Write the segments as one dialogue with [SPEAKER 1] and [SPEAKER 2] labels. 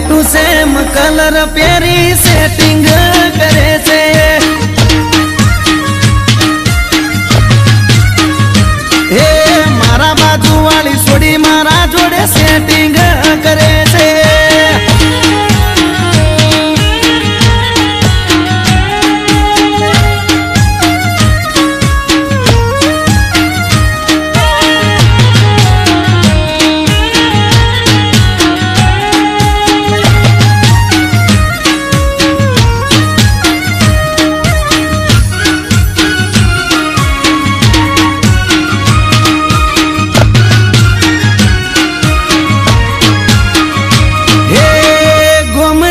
[SPEAKER 1] To same colour पेरी setting करे छे। हे मारा बाजू वाली सोडी मारा जोड़े सेटिंग करे छे।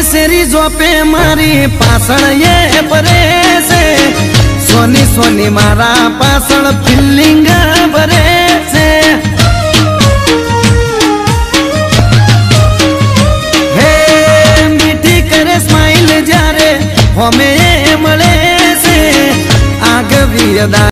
[SPEAKER 1] सेरी जोपे मारी पासण ये परे से सोनी सोनी मारा पासण फीलिंग भरे से। हे मीठी करे स्माइल जारे हमें मले से आग भी अदा